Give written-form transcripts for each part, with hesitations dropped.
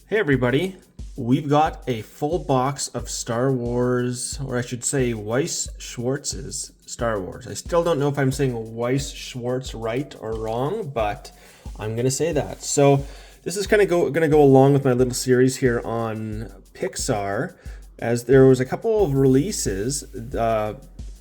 Hey everybody, we've got a full box of Star Wars, or I should say Weiss Schwarz's Star Wars. I still don't know if I'm saying Weiss Schwarz right or wrong, but I'm gonna say that. So this is kind of gonna go along with my little series here on Pixar, as there was a couple of releases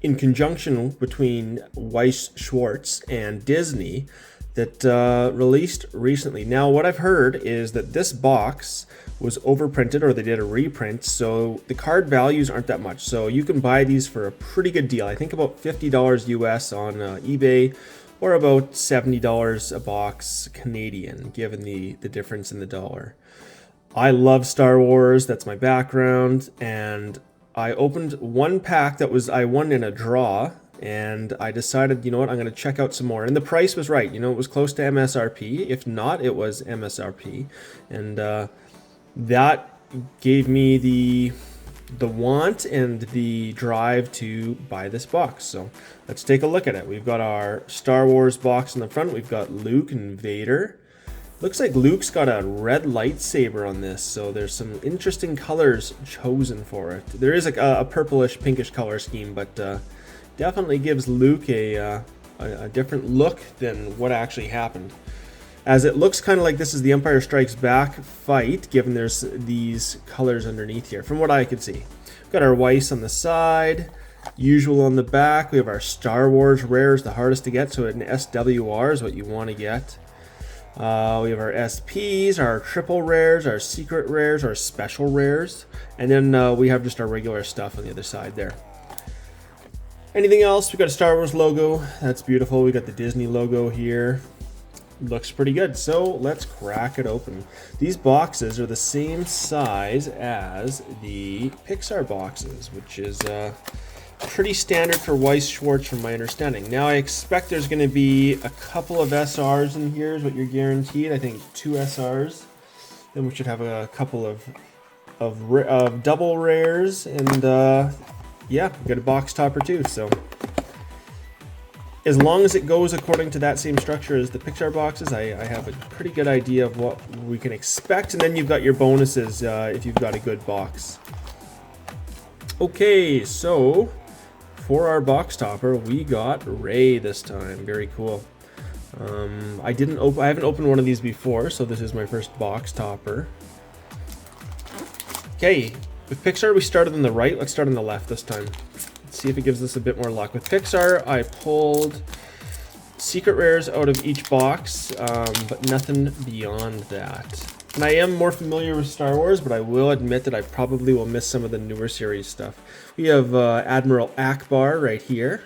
in conjunction between Weiss Schwarz and Disney that released recently. Now, what I've heard is that this box was overprinted, or they did a reprint, so the card values aren't that much. So you can buy these for a pretty good deal. I think about $50 US on eBay, or about $70 a box Canadian, given the difference in the dollar. I love Star Wars, that's my background, and I opened one pack that I won in a draw, and I decided, you know what, I'm going to check out some more. And the price was right. You know, it was close to MSRP. If not, it was MSRP. And that gave me the want and the drive to buy this box. So let's take a look at it. We've got our Star Wars box in the front. We've got Luke and Vader. Looks like Luke's got a red lightsaber on this, so there's some interesting colors chosen for it. There is a purplish, pinkish color scheme, but definitely gives Luke a different look than what actually happened. As it looks kind of like this is the Empire Strikes Back fight, given there's these colors underneath here, from what I could see. We've got our Weiss on the side, usual on the back. We have our Star Wars rares, the hardest to get, so an SWR is what you want to get. We have our SPs, our triple rares, our secret rares, our special rares, and then we have just our regular stuff on the other side there. Anything else? We got a Star Wars logo. That's beautiful. We got the Disney logo here. Looks pretty good. So let's crack it open. These boxes are the same size as the Pixar boxes, which is pretty standard for Weiss Schwarz from my understanding. Now I expect there's going to be a couple of SRs in here is what you're guaranteed. I think 2 SRs. Then we should have a couple of double rares, and yeah, we got a box topper too. So as long as it goes according to that same structure as the Pixar boxes, I have a pretty good idea of what we can expect. And then you've got your bonuses if you've got a good box. Okay, so for our box topper, we got Rey this time. Very cool. I haven't opened one of these before, so this is my first box topper. Okay, with Pixar we started on the right. Let's start on the left this time. Let's see if it gives us a bit more luck. With Pixar, I pulled secret rares out of each box, but nothing beyond that. And I am more familiar with Star Wars, but I will admit that I probably will miss some of the newer series stuff. We have Admiral Akbar right here,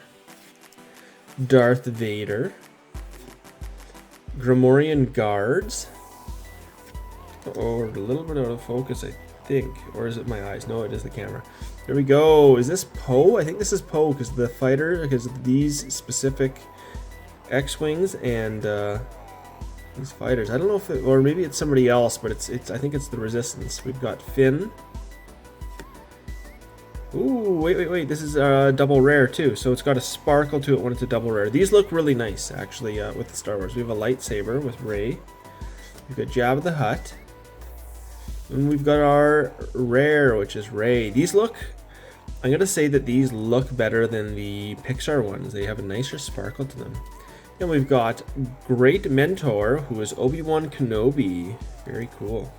Darth Vader, Grimorian Guards. Oh, we're a little bit out of focus, I think. Or is it my eyes? No, it is the camera. There we go. Is this Poe? I think this is Poe, because the fighter, because these specific X-Wings and these fighters. I don't know if it, or maybe it's somebody else, but I think it's the Resistance. We've got Finn. Ooh, wait. This is a double rare too, so it's got a sparkle to it when it's a double rare. These look really nice, actually, with the Star Wars. We have a lightsaber with Rey. We've got Jabba the Hutt. And we've got our rare, which is Rey. These look, I'm going to say that these look better than the Pixar ones. They have a nicer sparkle to them. And we've got Great Mentor, who is Obi-Wan Kenobi. Very cool.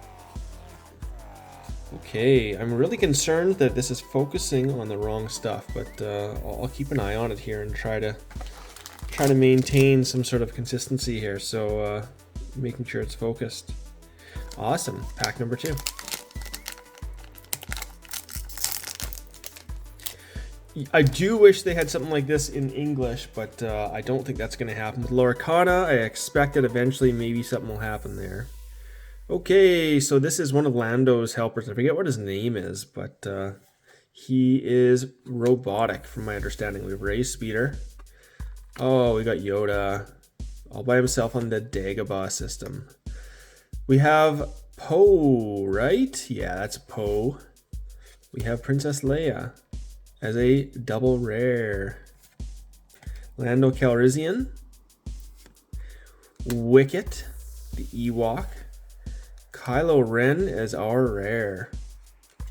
Okay, I'm really concerned that this is focusing on the wrong stuff, but I'll keep an eye on it here and try to maintain some sort of consistency here. So making sure it's focused. Awesome. Pack number 2. I do wish they had something like this in English, but I don't think that's going to happen. With Lorcana, I expect that eventually maybe something will happen there. Okay, so this is one of Lando's helpers. I forget what his name is, but he is robotic from my understanding. We have Rey Speeder. Oh, we got Yoda all by himself on the Dagobah system. We have Poe, right? Yeah, that's Poe. We have Princess Leia as a double rare. Lando Calrissian. Wicket, the Ewok. Kylo Ren as our rare.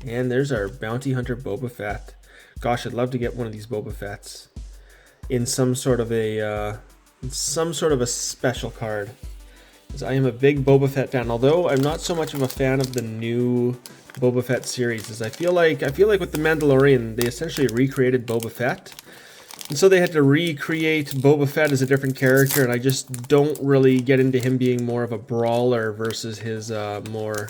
And there's our Bounty Hunter Boba Fett. Gosh, I'd love to get one of these Boba Fetts in some sort of a special card. Because I am a big Boba Fett fan, although I'm not so much of a fan of the new Boba Fett series. As I feel like with the Mandalorian, they essentially recreated Boba Fett. And so they had to recreate Boba Fett as a different character, and I just don't really get into him being more of a brawler versus his more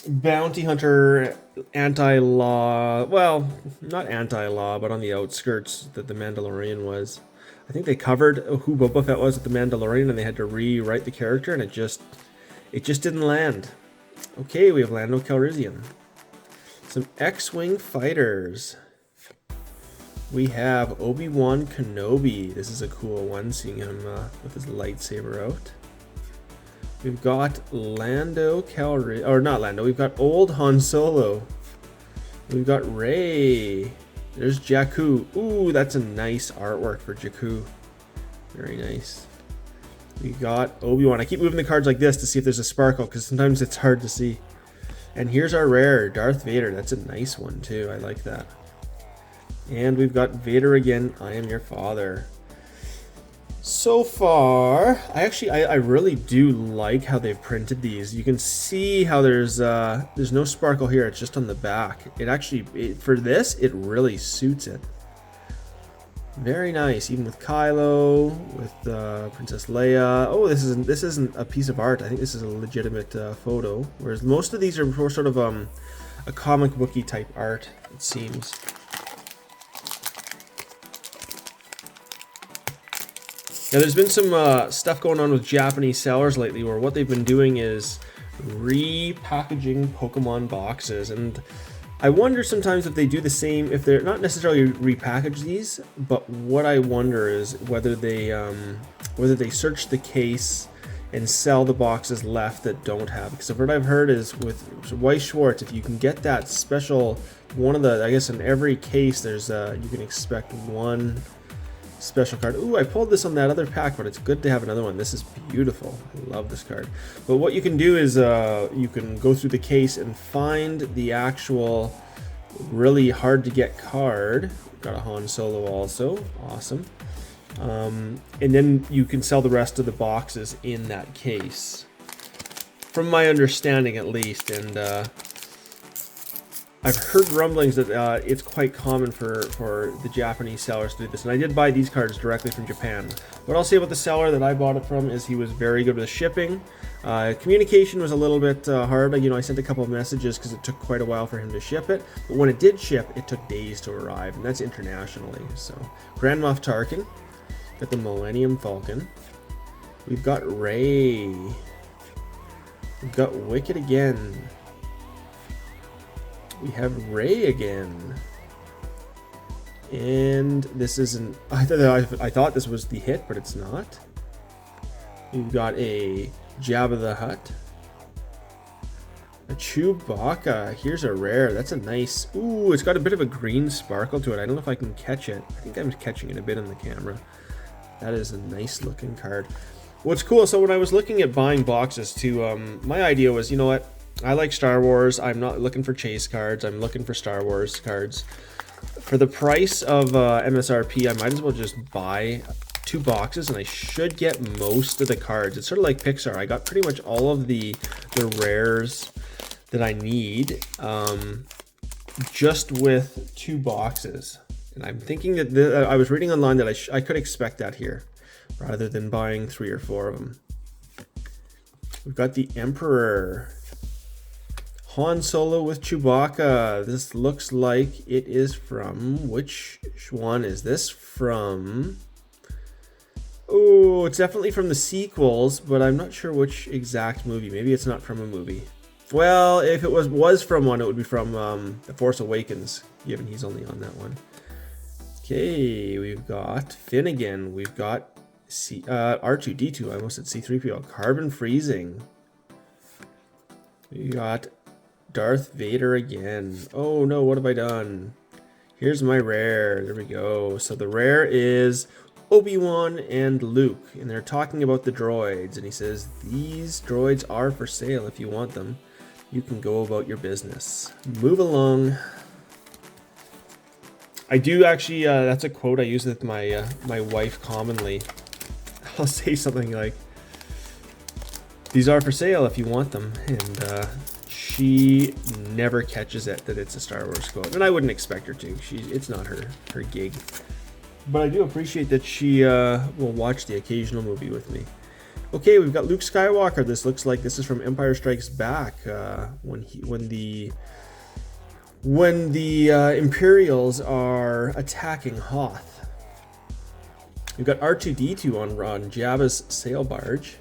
bounty hunter, anti-law, well, not anti-law, but on the outskirts that the Mandalorian was. I think they covered who Boba Fett was at the Mandalorian, and they had to rewrite the character, and it just didn't land. Okay, we have Lando Calrissian. Some X-Wing fighters. We have Obi-Wan Kenobi. This is a cool one, seeing him with his lightsaber out. We've got Lando Calrissian, or not Lando, we've got old Han Solo. We've got Rey. There's Jakku. Ooh, that's a nice artwork for Jakku. Very nice. We got Obi-Wan. I keep moving the cards like this to see if there's a sparkle, because sometimes it's hard to see. And here's our rare, Darth Vader. That's a nice one too. I like that. And we've got Vader again. I am your father. So far, I really do like how they've printed these. You can see how there's no sparkle here. It's just on the back. It actually, for this, it really suits it. Very nice. Even with Kylo, with Princess Leia. Oh, this isn't a piece of art. I think this is a legitimate photo. Whereas most of these are more sort of a comic booky type art, it seems. Now, there's been some stuff going on with Japanese sellers lately where what they've been doing is repackaging Pokemon boxes. And I wonder sometimes if they do the same, if they're not necessarily repackage these, but what I wonder is whether they search the case and sell the boxes left that don't have. Because what I've heard is with Weiss Schwarz, if you can get that special, one of the, I guess in every case, there's you can expect one special card. Ooh, I pulled this on that other pack, but it's good to have another one. This is beautiful. I love this card. But what you can do is you can go through the case and find the actual really hard to get card. Got a Han Solo also. Awesome. And then you can sell the rest of the boxes in that case. From my understanding at least. And I've heard rumblings that it's quite common for the Japanese sellers to do this. And I did buy these cards directly from Japan. What I'll say about the seller that I bought it from is he was very good with shipping. Communication was a little bit hard. You know, I sent a couple of messages because it took quite a while for him to ship it. But when it did ship, it took days to arrive. And that's internationally. So, Grand Moff Tarkin. Got the Millennium Falcon. We've got Rey. We've got Wicket again. We have Rey again. And this isn't... I thought this was the hit, but it's not. We've got a Jabba the Hutt. A Chewbacca. Here's a rare. That's a nice... Ooh, it's got a bit of a green sparkle to it. I don't know if I can catch it. I think I'm catching it a bit on the camera. That is a nice looking card. What's cool, so when I was looking at buying boxes too, my idea was, you know what? I like Star Wars. I'm not looking for chase cards. I'm looking for Star Wars cards. For the price of MSRP, I might as well just buy 2 boxes and I should get most of the cards. It's sort of like Pixar. I got pretty much all of the rares that I need just with 2 boxes. And I'm thinking that I was reading online that I could expect that here rather than buying 3 or 4 of them. We've got the Emperor. Han Solo with Chewbacca. This looks like it is from... Which one is this from? Oh, it's definitely from the sequels, but I'm not sure which exact movie. Maybe it's not from a movie. Well, if it was from one, it would be from The Force Awakens, given he's only on that one. Okay, we've got Finnegan. We've got R2-D2. I almost said C-3PO. Carbon Freezing. We got Darth Vader again. Oh no, what have I done? Here's my rare. There we go. So the rare is Obi-Wan and Luke, and they're talking about the droids, and he says, these droids are for sale. If you want them, you can go about your business. Move along. I do actually, that's a quote I use with my my wife commonly. I'll say something like, these are for sale if you want them, and she never catches it that it's a Star Wars quote, and I wouldn't expect her to. It's not her gig. But I do appreciate that she will watch the occasional movie with me. Okay, we've got Luke Skywalker. This looks like this is from Empire Strikes Back, when the Imperials are attacking Hoth. We've got R2-D2 on Jabba's sail barge.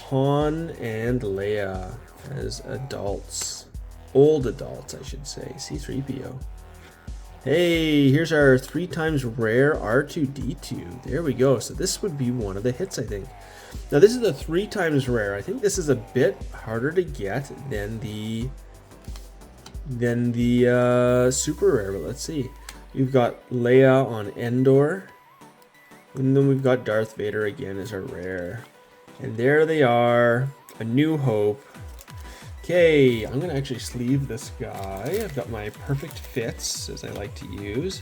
Han and Leia as adults, old adults, I should say. C-3PO. Hey, here's our 3 times rare R2-D2. There we go. So this would be one of the hits, I think. Now this is a 3 times rare. I think this is a bit harder to get than the super rare, but let's see. We've got Leia on Endor, and then we've got Darth Vader again as our rare. And there they are, A New Hope. Okay, I'm gonna actually sleeve this guy. I've got my perfect fits, as I like to use.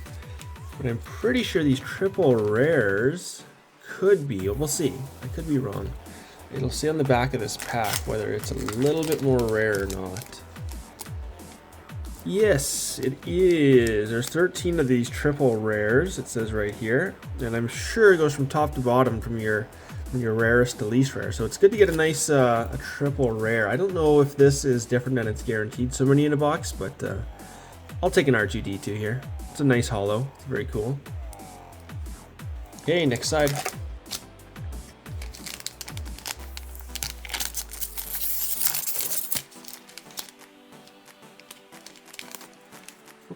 But I'm pretty sure these triple rares could be, we'll see. I could be wrong. It'll say on the back of this pack whether it's a little bit more rare or not. Yes, it is. There's 13 of these triple rares, it says right here. And I'm sure it goes from top to bottom from your rarest to least rare. So it's good to get a nice a triple rare. I don't know if this is different than it's guaranteed so many in a box, but I'll take an R2-D2 here. It's a nice holo. It's very cool. Okay, next side.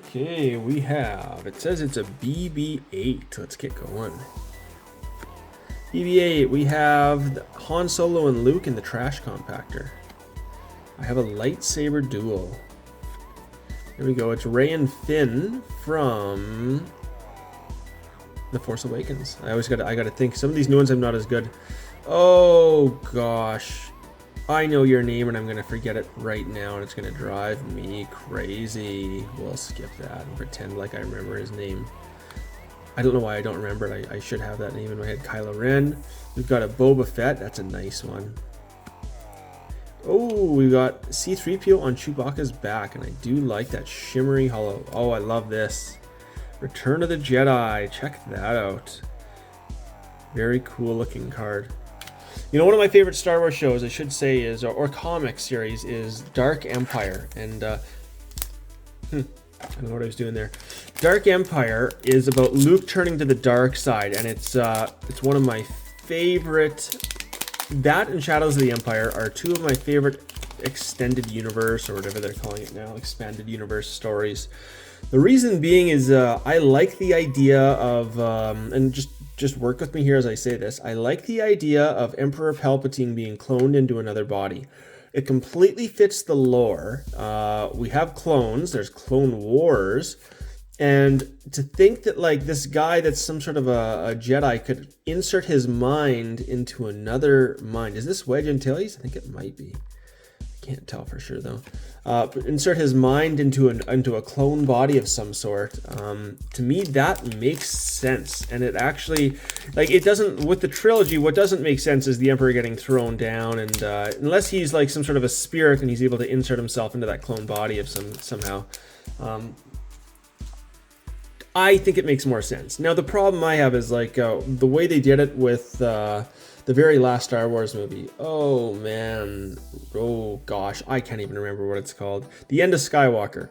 Okay, we have, it says it's a BB-8. Let's get going. BB-8, we have Han Solo and Luke in the trash compactor. I have a lightsaber duel. There we go. It's Rey and Finn from The Force Awakens. I gotta think. Some of these new ones I'm not as good. Oh gosh, I know your name and I'm gonna forget it right now, and it's gonna drive me crazy. We'll skip that and pretend like I remember his name. I don't know why I don't remember it. I should have that name in my head. Kylo Ren. We've got a Boba Fett. That's a nice one. Oh, we got C-3PO on Chewbacca's back, and I do like that shimmery holo. Oh, I love this. Return of the Jedi. Check that out. Very cool looking card. You know, one of my favorite Star Wars shows, I should say, is, or comic series, is Dark Empire. And, I don't know what I was doing there. Dark Empire is about Luke turning to the dark side, and it's one of my favorite. That and Shadows of the Empire are 2 of my favorite extended universe, or whatever they're calling it now, expanded universe stories. The reason being is I like the idea of, and just work with me here as I say this, I like the idea of Emperor Palpatine being cloned into another body. It completely fits the lore. We have clones, there's Clone Wars, and to think that like this guy that's some sort of a Jedi could insert his mind into another mind. Is this Wedge Antilles? I think it might be. I can't tell for sure though. Insert his mind into a clone body of some sort. To me, that makes sense, and it actually, like, it doesn't with the trilogy. What doesn't make sense is the Emperor getting thrown down, and unless he's like some sort of a spirit and he's able to insert himself into that clone body of somehow. I think it makes more sense. Now, the problem I have is like the way they did it with the very last Star Wars movie. Oh man, oh gosh, I can't even remember what it's called. The End of Skywalker.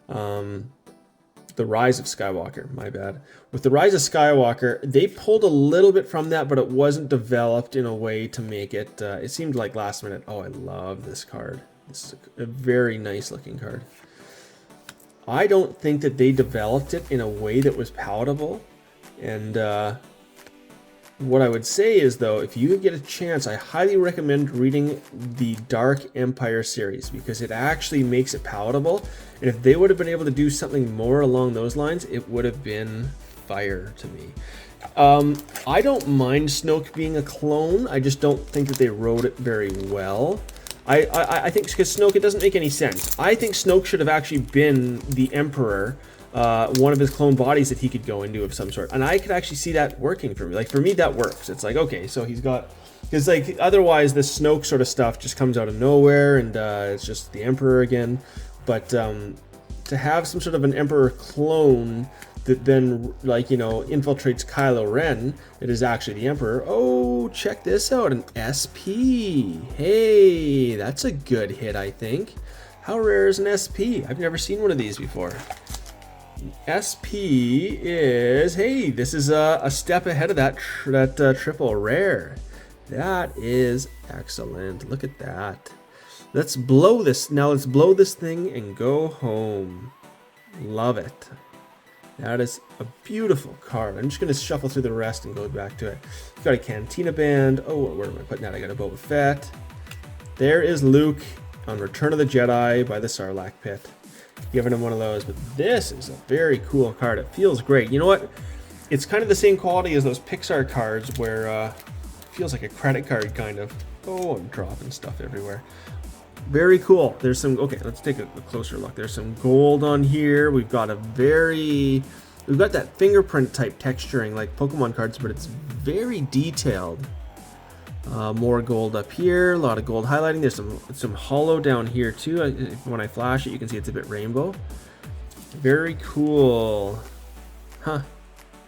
The Rise of Skywalker, my bad. With The Rise of Skywalker, they pulled a little bit from that, but it wasn't developed in a way to make it, it seemed like last minute. Oh, I love this card. This is a very nice looking card. I don't think that they developed it in a way that was palatable. And what I would say is, though, if you get a chance, I highly recommend reading the Dark Empire series, because it actually makes it palatable. And if they would have been able to do something more along those lines, it would have been fire to me. I don't mind Snoke being a clone. I just don't think that they wrote it very well. I think because Snoke, it doesn't make any sense. I think Snoke should have actually been the Emperor, one of his clone bodies that he could go into of some sort. And I could actually see that working for me. Like, for me, that works. It's like, okay, so he's got... Because, like, otherwise, this Snoke sort of stuff just comes out of nowhere, and it's just the Emperor again. But to have some sort of an Emperor clone that then, like, you know, infiltrates Kylo Ren, that is actually the Emperor. Oh, check this out, an SP. Hey, that's a good hit, I think. How rare is an SP? I've never seen one of these before. SP is, hey, this is a step ahead of that triple rare. That is excellent. Look at that. Let's blow this. Now let's blow this thing and go home. Love it. That is a beautiful card. I'm just going to shuffle through the rest and go back to it. We've got a Cantina Band. Oh, where am I putting that? I got a Boba Fett. There is Luke on Return of the Jedi by the Sarlacc Pit. Giving him one of those. But this is a very cool card. It feels great. You know what? It's kind of the same quality as those Pixar cards where it feels like a credit card kind of. Oh, I'm dropping stuff everywhere. Very cool. There's some, okay, let's take a closer look. There's some gold on here. We've got that fingerprint type texturing like Pokemon cards, but it's very detailed. More gold up here, a lot of gold highlighting. There's some hollow down here too. When I flash it, you can see it's a bit rainbow. Very cool. Huh.